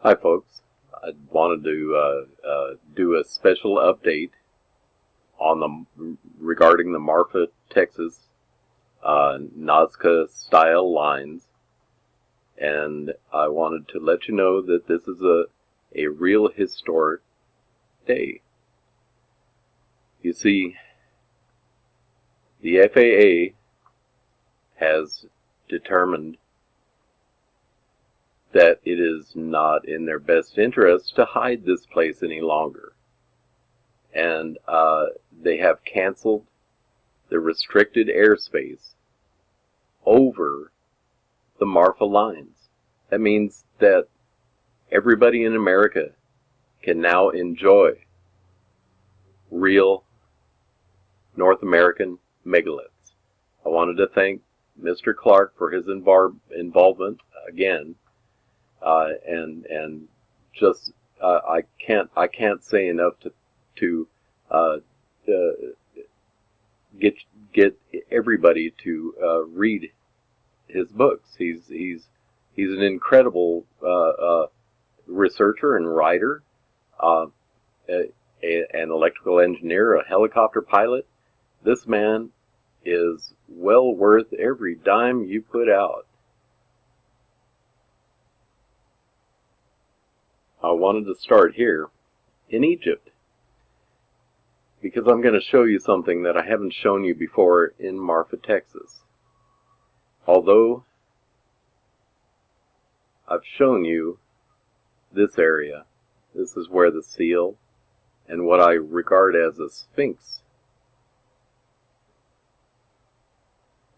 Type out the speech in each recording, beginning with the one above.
Hi folks, I wanted to do a special update on regarding the Marfa, Texas Nazca style lines, and I wanted to let you know that this is a real historic day. You see, the FAA has determined that it is not in their best interest to hide this place any longer. And they have canceled the restricted airspace over the Marfa lines. That means that everybody in America can now enjoy real North American megaliths. I wanted to thank Mr. Clark for his involvement again. And just I can't say enough to get everybody to read his books. He's an incredible researcher and writer, an electrical engineer, a helicopter pilot. This man is well worth every dime you put out. I wanted to start here in Egypt because I'm going to show you something that I haven't shown you before in Marfa, Texas. Although I've shown you this area, this is where the seal and what I regard as a Sphinx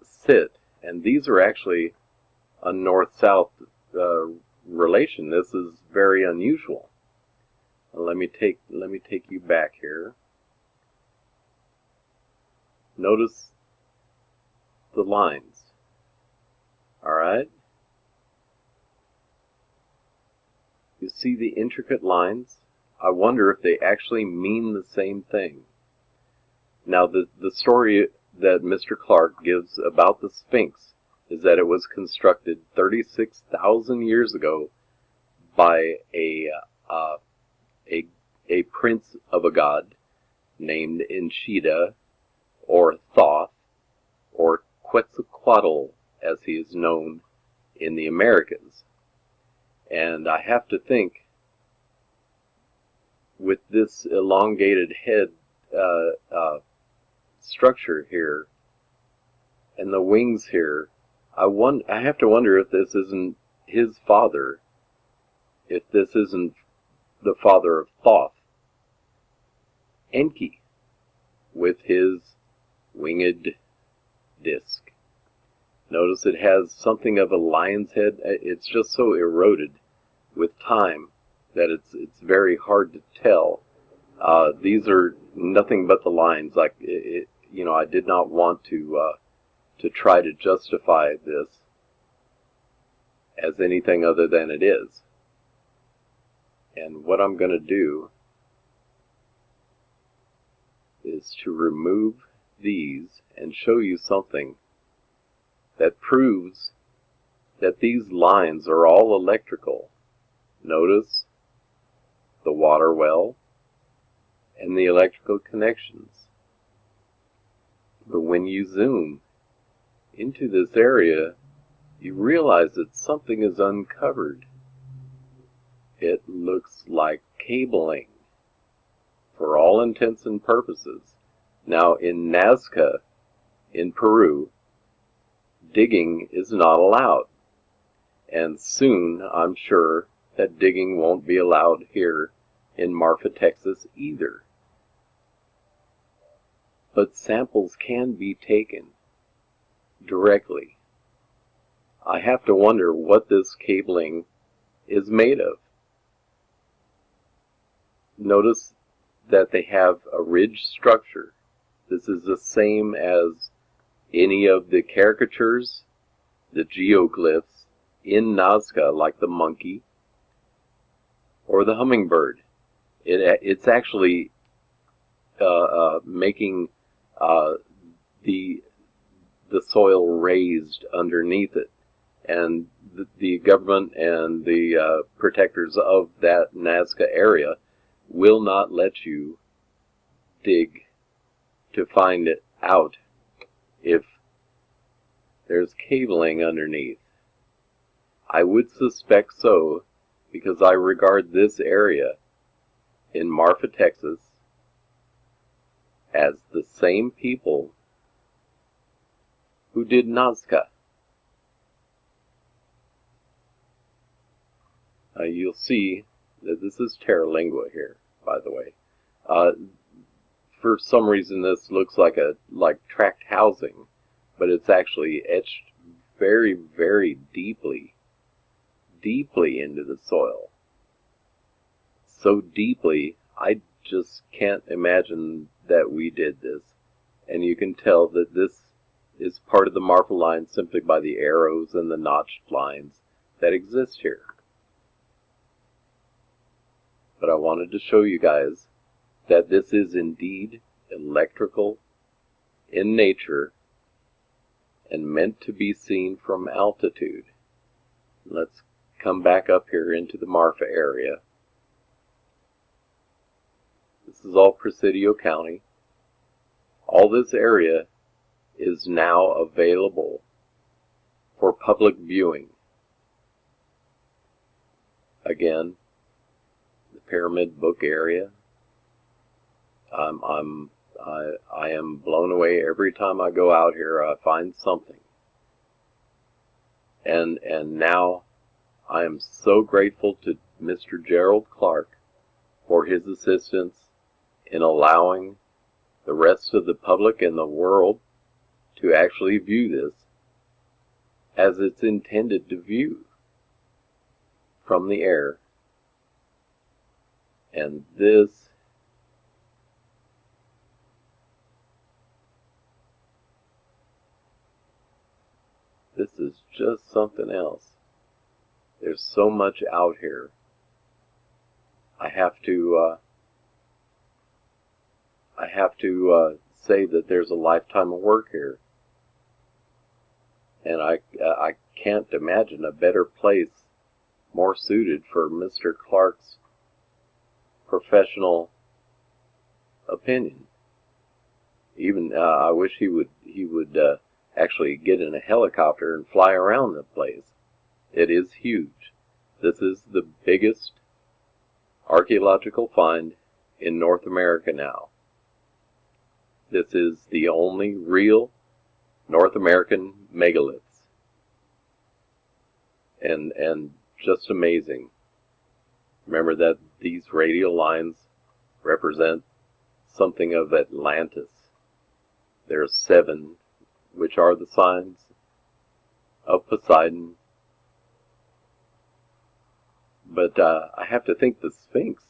sit, and these are actually a north-south relation. This is very unusual. Let me take you back here. Notice the lines. All right? You see the intricate lines? I wonder if they actually mean the same thing. Now, the story that Mr. Clark gives about the Sphinx is that it was constructed 36,000 years ago by a prince of a god named Enchida, or Thoth, or Quetzalcoatl, as he is known in the Americas. And I have to think, with this elongated head structure here, and the wings here, I have to wonder if this isn't his father, if this isn't the father of Thoth, Enki, with his winged disc. Notice it has something of a lion's head. It's just so eroded with time that it's very hard to tell. These are nothing but the lines. Like I did not want to try to justify this as anything other than it is. And what I'm going to do is to remove these and show you something that proves that these lines are all electrical. Notice the water well and the electrical connections. But when you zoom into this area, you realize that something is uncovered. It looks like cabling for all intents and purposes. Now, in Nazca, in Peru, digging is not allowed. And soon, I'm sure, that digging won't be allowed here in Marfa, Texas either. But samples can be taken directly. I have to wonder what this cabling is made of. Notice that they have a ridge structure. This is the same as any of the caricatures, the geoglyphs in Nazca, like the monkey or the hummingbird. It's actually making the soil raised underneath it. and the government and the protectors of that Nazca area will not let you dig to find it out if there's cabling underneath. I would suspect so, because I regard this area in Marfa, Texas, as the same people who did Nazca. You'll see that this is terra lingua here, by the way. For some reason this looks like tract housing, but it's actually etched very, very deeply into the soil. So deeply, I just can't imagine that we did this. And you can tell that this is part of the Marfa line simply by the arrows and the notched lines that exist here. But I wanted to show you guys that this is indeed electrical in nature and meant to be seen from altitude. Let's come back up here into the Marfa area. This is all Presidio County. All this area is now available for public viewing. Again, the Pyramid Book area. I am blown away every time I go out here. I find something, and now I am so grateful to Mr. Gerald Clark for his assistance in allowing the rest of the public in the world to actually view this as it's intended to view, from the air. And this is just something else. There's so much out here. I have to say that there's a lifetime of work here, and I can't imagine a better place more suited for Mr. Clark's professional opinion. Even I wish he would actually get in a helicopter and fly around the place. It is huge. This is the biggest archaeological find in North America now. This is the only real North American megaliths. And just amazing. Remember that these radial lines represent something of Atlantis. There are 7, which are the signs of Poseidon. But I have to think the Sphinx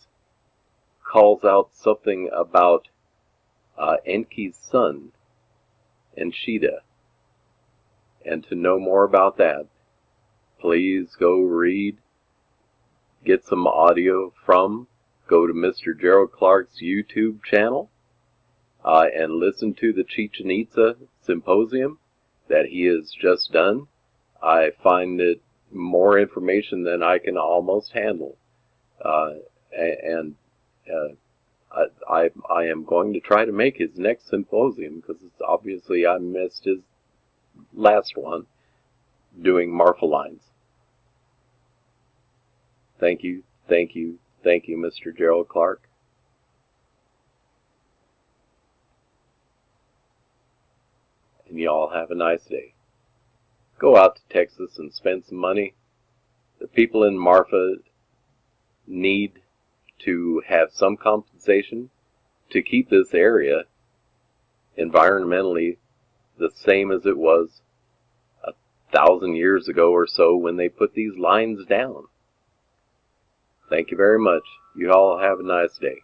calls out something about Enki's son, Enshida. And to know more about that, please go read, get some audio go to Mr. Gerald Clark's YouTube channel, and listen to the Chichen Itza Symposium that he has just done. I find it more information than I can almost handle. I am going to try to make his next symposium, because obviously I missed his last one, doing Marfa lines. Thank you, Mr. Gerald Clark. And y'all have a nice day. Go out to Texas and spend some money. The people in Marfa need to have some compensation to keep this area environmentally the same as it was 1,000 years ago or so when they put these lines down. Thank you very much. You all have a nice day.